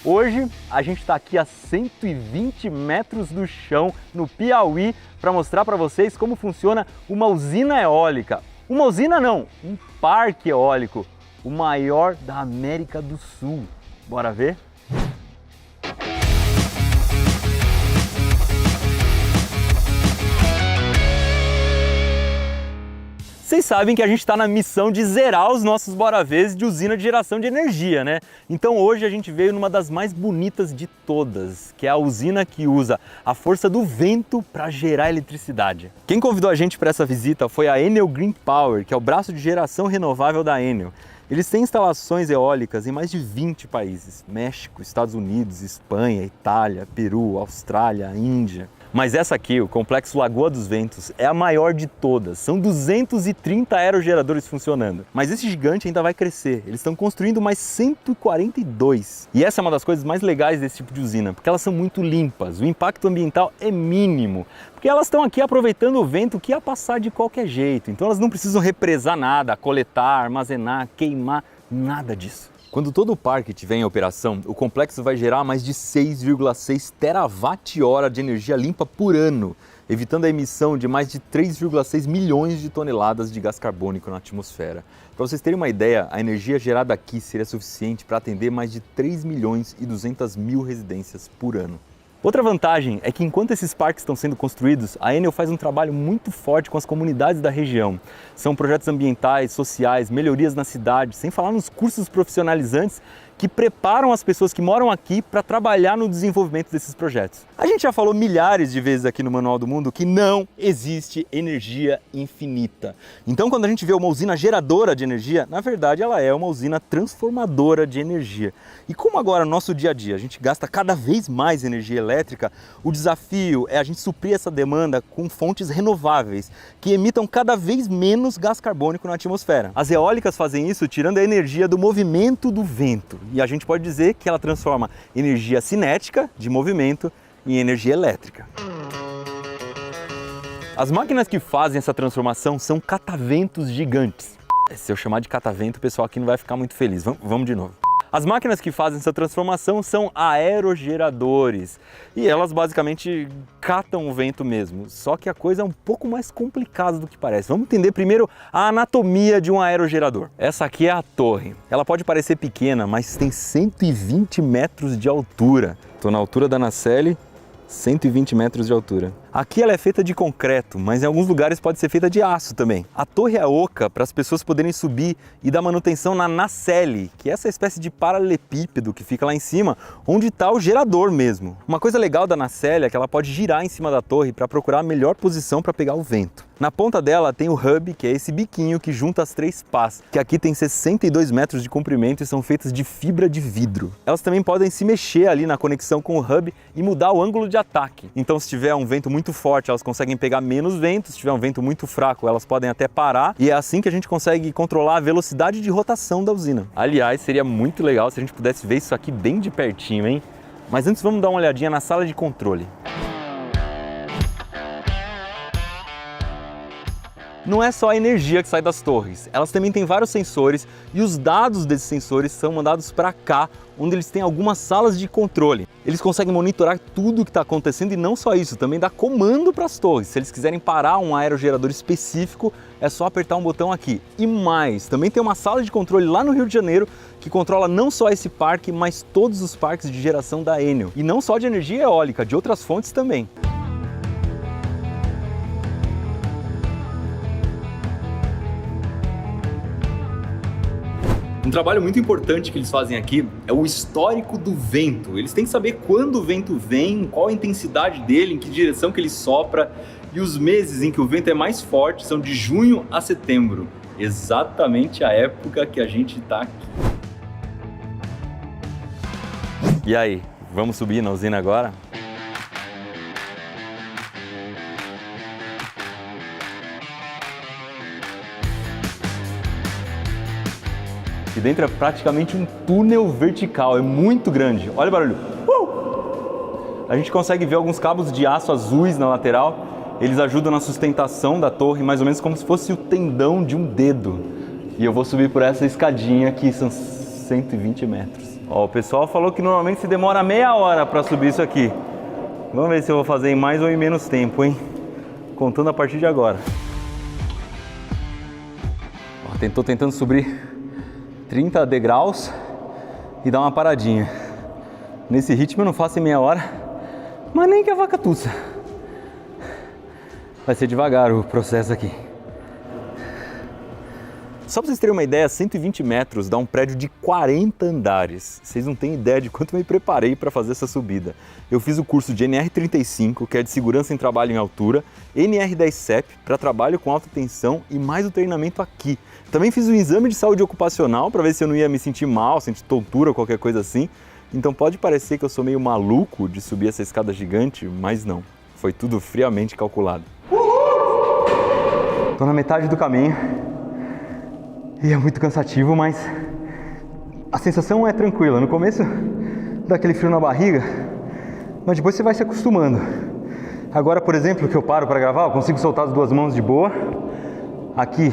Hoje a gente está aqui a 120 metros do chão, no Piauí, para mostrar para vocês como funciona uma usina eólica. Uma usina não, um parque eólico, o maior da América do Sul. Bora ver? Vocês sabem que a gente está na missão de zerar os nossos Bora Vês de usina de geração de energia, né? Então hoje a gente veio numa das mais bonitas de todas, que é a usina que usa a força do vento para gerar eletricidade. Quem convidou a gente para essa visita foi a Enel Green Power, que é o braço de geração renovável da Enel. Eles têm instalações eólicas em mais de 20 países: México, Estados Unidos, Espanha, Itália, Peru, Austrália, Índia. Mas essa aqui, o Complexo Lagoa dos Ventos, é a maior de todas. São 230 aerogeradores funcionando. Mas esse gigante ainda vai crescer. Eles estão construindo mais 142. E essa é uma das coisas mais legais desse tipo de usina, porque elas são muito limpas. O impacto ambiental é mínimo, porque elas estão aqui aproveitando o vento que ia passar de qualquer jeito. Então elas não precisam represar nada, coletar, armazenar, queimar, nada disso. Quando todo o parque estiver em operação, o complexo vai gerar mais de 6,6 terawatt-hora de energia limpa por ano, evitando a emissão de mais de 3,6 milhões de toneladas de gás carbônico na atmosfera. Para vocês terem uma ideia, a energia gerada aqui seria suficiente para atender mais de 3 milhões e 200 mil residências por ano. Outra vantagem é que enquanto esses parques estão sendo construídos, a Enel faz um trabalho muito forte com as comunidades da região. São projetos ambientais, sociais, melhorias na cidade, sem falar nos cursos profissionalizantes que preparam as pessoas que moram aqui para trabalhar no desenvolvimento desses projetos. A gente já falou milhares de vezes aqui no Manual do Mundo que não existe energia infinita. Então, quando a gente vê uma usina geradora de energia, na verdade ela é uma usina transformadora de energia. E como agora no nosso dia a dia a gente gasta cada vez mais energia elétrica, o desafio é a gente suprir essa demanda com fontes renováveis, que emitam cada vez menos gás carbônico na atmosfera. As eólicas fazem isso tirando a energia do movimento do vento. E a gente pode dizer que ela transforma energia cinética, de movimento, em energia elétrica. As máquinas que fazem essa transformação são cataventos gigantes. Se eu chamar de catavento, o pessoal aqui não vai ficar muito feliz. Vamos de novo. As máquinas que fazem essa transformação são aerogeradores e elas basicamente catam o vento mesmo, só que a coisa é um pouco mais complicada do que parece. Vamos entender primeiro a anatomia de um aerogerador. Essa aqui é a torre. Ela pode parecer pequena, mas tem 120 metros de altura. Estou na altura da nacelle, 120 metros de altura. Aqui ela é feita de concreto, mas em alguns lugares pode ser feita de aço também. A torre é oca para as pessoas poderem subir e dar manutenção na nacelle, que é essa espécie de paralelepípedo que fica lá em cima, onde está o gerador mesmo. Uma coisa legal da nacelle é que ela pode girar em cima da torre para procurar a melhor posição para pegar o vento. Na ponta dela tem o hub, que é esse biquinho que junta as três pás, que aqui tem 62 metros de comprimento e são feitas de fibra de vidro. Elas também podem se mexer ali na conexão com o hub e mudar o ângulo de ataque. Então, se tiver um vento muito forte, elas conseguem pegar menos vento. Se tiver um vento muito fraco, elas podem até parar. E é assim que a gente consegue controlar a velocidade de rotação da usina. Aliás, seria muito legal se a gente pudesse ver isso aqui bem de pertinho, hein? Mas antes vamos dar uma olhadinha na sala de controle. Não é só a energia que sai das torres, elas também têm vários sensores e os dados desses sensores são mandados para cá, onde eles têm algumas salas de controle. Eles conseguem monitorar tudo o que está acontecendo e não só isso, também dá comando para as torres. Se eles quiserem parar um aerogerador específico, é só apertar um botão aqui. E mais, também tem uma sala de controle lá no Rio de Janeiro que controla não só esse parque, mas todos os parques de geração da Enel. E não só de energia eólica, de outras fontes também. Um trabalho muito importante que eles fazem aqui é o histórico do vento. Eles têm que saber quando o vento vem, qual a intensidade dele, em que direção que ele sopra. E os meses em que o vento é mais forte são de junho a setembro. Exatamente a época que a gente está aqui. E aí, vamos subir na usina agora? E dentro é praticamente um túnel vertical, é muito grande. Olha o barulho. A gente consegue ver alguns cabos de aço azuis na lateral. Eles ajudam na sustentação da torre, mais ou menos como se fosse o tendão de um dedo. E eu vou subir por essa escadinha que são 120 metros. Ó, o pessoal falou que normalmente se demora meia hora para subir isso aqui. Vamos ver se eu vou fazer em mais ou em menos tempo, hein? Contando a partir de agora. Ó, tô tentando subir 30 degraus e dar uma paradinha. Nesse ritmo eu não faço em meia hora, mas nem que a vaca tussa. Vai ser devagar o processo aqui. Só para vocês terem uma ideia, 120 metros dá um prédio de 40 andares. Vocês não têm ideia de quanto eu me preparei para fazer essa subida. Eu fiz o curso de NR35, que é de segurança em trabalho em altura, NR10CEP, para trabalho com alta tensão e mais o treinamento aqui. Também fiz um exame de saúde ocupacional para ver se eu não ia me sentir mal, sentir tontura, qualquer coisa assim. Então pode parecer que eu sou meio maluco de subir essa escada gigante, mas não. Foi tudo friamente calculado. Tô na metade do caminho. E é muito cansativo, mas a sensação é tranquila. No começo dá aquele frio na barriga, mas depois você vai se acostumando. Agora, por exemplo, que eu paro para gravar, eu consigo soltar as duas mãos de boa. Aqui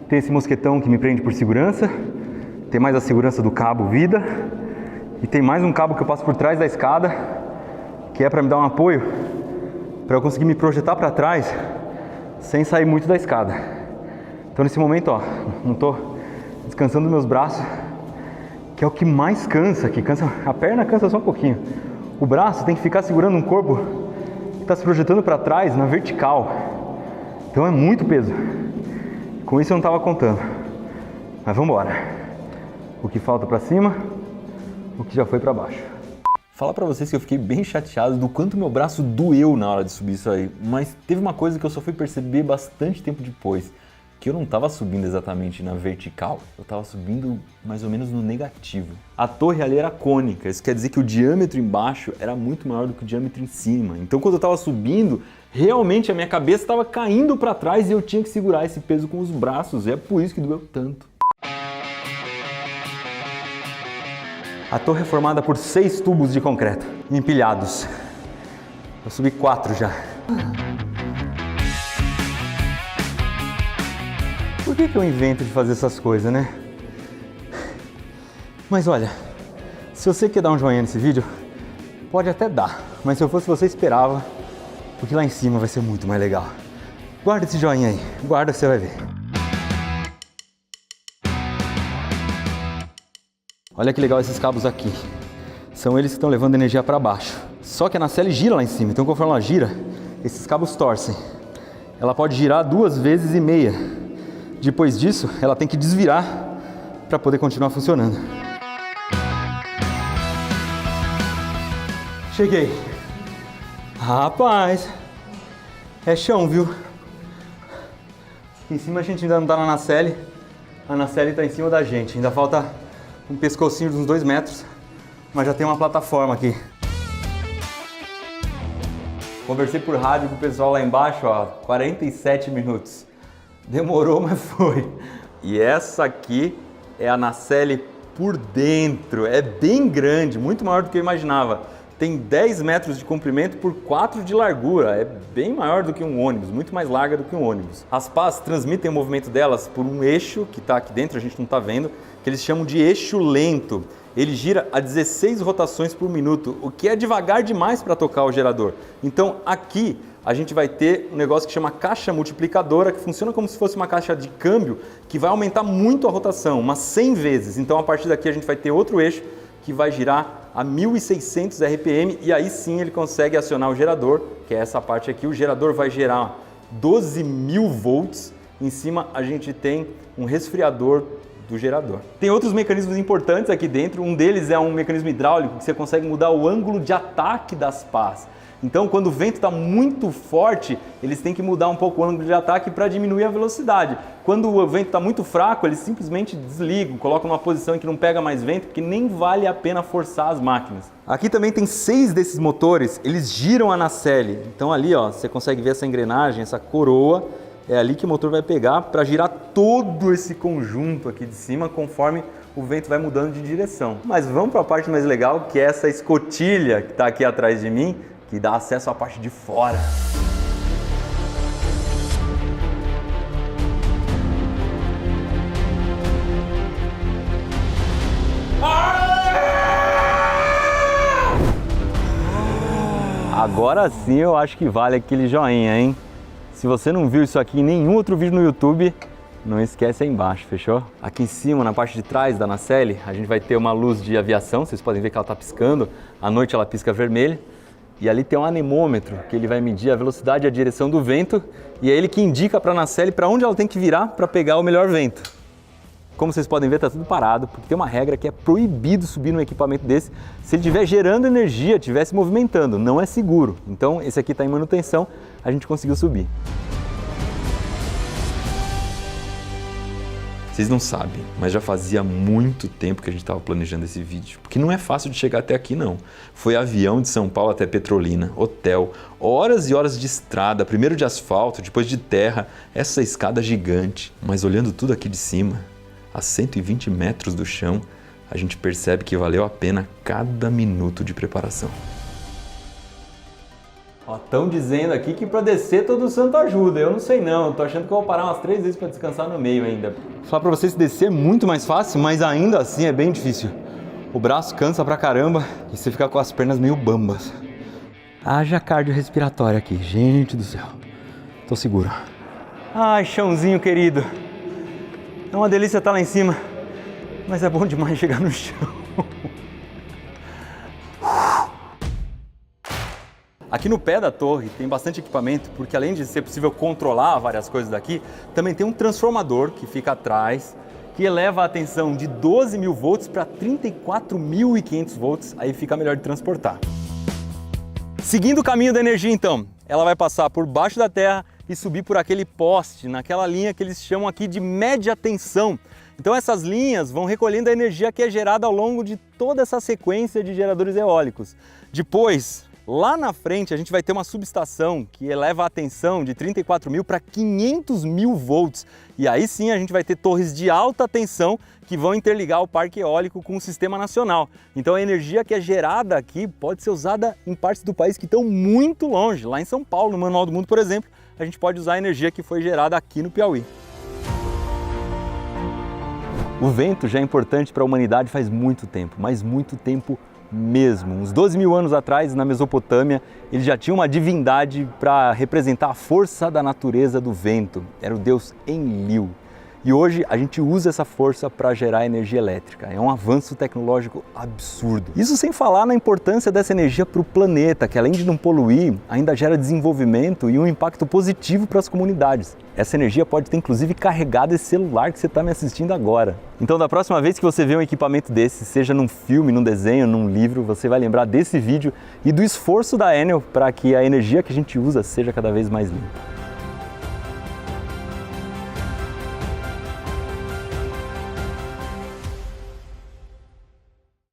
tem esse mosquetão que me prende por segurança. Tem mais a segurança do cabo vida. E tem mais um cabo que eu passo por trás da escada, que é para me dar um apoio, para eu conseguir me projetar para trás sem sair muito da escada. Então nesse momento, ó, não tô descansando meus braços, que é o que mais cansa aqui. A perna cansa só um pouquinho. O braço tem que ficar segurando um corpo que está se projetando para trás na vertical. Então é muito peso. Com isso eu não estava contando. Mas vamos embora. O que falta para cima, o que já foi para baixo. Falar pra vocês que eu fiquei bem chateado do quanto meu braço doeu na hora de subir isso aí. Mas teve uma coisa que eu só fui perceber bastante tempo depois. Que eu não estava subindo exatamente na vertical, eu estava subindo mais ou menos no negativo. A torre ali era cônica, isso quer dizer que o diâmetro embaixo era muito maior do que o diâmetro em cima. Então quando eu estava subindo, realmente a minha cabeça estava caindo para trás e eu tinha que segurar esse peso com os braços, e é por isso que doeu tanto. A torre é formada por 6 tubos de concreto empilhados. Eu subi 4 já. Por que eu invento de fazer essas coisas, né? Mas olha, se você quer dar um joinha nesse vídeo, pode até dar. Mas se eu fosse você, esperava, porque lá em cima vai ser muito mais legal. Guarda esse joinha aí, guarda, você vai ver. Olha que legal esses cabos aqui. São eles que estão levando energia para baixo. Só que a nacelle gira lá em cima, então conforme ela gira, esses cabos torcem. Ela pode girar 2,5 vezes. Depois disso, ela tem que desvirar para poder continuar funcionando. Cheguei. Rapaz, é chão, viu? Aqui em cima a gente ainda não tá na nacelle. A nacelle tá em cima da gente. Ainda falta um pescocinho de uns 2 metros, mas já tem uma plataforma aqui. Conversei por rádio com o pessoal lá embaixo, ó, 47 minutos. Demorou, mas foi. E essa aqui é a nacelle por dentro. É bem grande, muito maior do que eu imaginava. Tem 10 metros de comprimento por 4 de largura. É bem maior do que um ônibus, muito mais larga do que um ônibus. As pás transmitem o movimento delas por um eixo que está aqui dentro, a gente não está vendo, que eles chamam de eixo lento. Ele gira a 16 rotações por minuto, o que é devagar demais para tocar o gerador. Então aqui a gente vai ter um negócio que chama caixa multiplicadora, que funciona como se fosse uma caixa de câmbio, que vai aumentar muito a rotação, umas 100 vezes. Então a partir daqui a gente vai ter outro eixo que vai girar a 1.600 RPM e aí sim ele consegue acionar o gerador, que é essa parte aqui. O gerador vai gerar 12.000 volts. Em cima a gente tem um resfriador do gerador. Tem outros mecanismos importantes aqui dentro. Um deles é um mecanismo hidráulico que você consegue mudar o ângulo de ataque das pás. Então, quando o vento está muito forte, eles têm que mudar um pouco o ângulo de ataque para diminuir a velocidade. Quando o vento está muito fraco, eles simplesmente desligam, colocam numa posição em que não pega mais vento, porque nem vale a pena forçar as máquinas. Aqui também tem 6 desses motores, eles giram a nacelle. Então ali, ó, você consegue ver essa engrenagem, essa coroa, é ali que o motor vai pegar para girar todo esse conjunto aqui de cima, conforme o vento vai mudando de direção. Mas vamos para a parte mais legal, que é essa escotilha que está aqui atrás de mim, que dá acesso à parte de fora. Agora sim eu acho que vale aquele joinha, hein? Se você não viu isso aqui em nenhum outro vídeo no YouTube, não esquece aí embaixo, fechou? Aqui em cima, na parte de trás da nacelle, a gente vai ter uma luz de aviação, vocês podem ver que ela está piscando, à noite ela pisca vermelho. E ali tem um anemômetro, que ele vai medir a velocidade e a direção do vento, e é ele que indica para a nacelle para onde ela tem que virar para pegar o melhor vento. Como vocês podem ver, está tudo parado, porque tem uma regra que é proibido subir num equipamento desse se ele estiver gerando energia, estiver se movimentando, não é seguro. Então esse aqui está em manutenção, a gente conseguiu subir. Vocês não sabem, mas já fazia muito tempo que a gente estava planejando esse vídeo, porque não é fácil de chegar até aqui não. Foi avião de São Paulo até Petrolina, hotel, horas e horas de estrada, primeiro de asfalto, depois de terra, essa escada gigante. Mas olhando tudo aqui de cima, a 120 metros do chão, a gente percebe que valeu a pena cada minuto de preparação. Estão dizendo aqui que para descer todo santo ajuda, eu não sei não, tô achando que eu vou parar umas 3 vezes para descansar no meio ainda. Vou falar para vocês, descer é muito mais fácil, mas ainda assim é bem difícil. O braço cansa pra caramba e você fica com as pernas meio bambas. Haja cardio respiratório aqui, gente do céu. Tô seguro. Ai, chãozinho querido. É uma delícia estar lá em cima, mas é bom demais chegar no chão. Aqui no pé da torre tem bastante equipamento, porque além de ser possível controlar várias coisas daqui, também tem um transformador que fica atrás, que eleva a tensão de 12.000 volts para 34.500 volts, aí fica melhor de transportar. Seguindo o caminho da energia então, ela vai passar por baixo da terra e subir por aquele poste, naquela linha que eles chamam aqui de média tensão. Então essas linhas vão recolhendo a energia que é gerada ao longo de toda essa sequência de geradores eólicos. Depois, lá na frente, a gente vai ter uma subestação que eleva a tensão de 34.000 para 500.000 volts. E aí sim a gente vai ter torres de alta tensão que vão interligar o parque eólico com o sistema nacional. Então a energia que é gerada aqui pode ser usada em partes do país que estão muito longe. Lá em São Paulo, no Manual do Mundo, por exemplo, a gente pode usar a energia que foi gerada aqui no Piauí. O vento já é importante para a humanidade faz muito tempo, mas muito tempo mesmo. Uns 12.000 anos atrás, na Mesopotâmia, eles já tinham uma divindade para representar a força da natureza do vento. Era o deus Enlil. E hoje a gente usa essa força para gerar energia elétrica. É um avanço tecnológico absurdo. Isso sem falar na importância dessa energia para o planeta, que além de não poluir, ainda gera desenvolvimento e um impacto positivo para as comunidades. Essa energia pode ter inclusive carregado esse celular que você está me assistindo agora. Então da próxima vez que você vê um equipamento desse, seja num filme, num desenho, num livro, você vai lembrar desse vídeo e do esforço da Enel para que a energia que a gente usa seja cada vez mais limpa.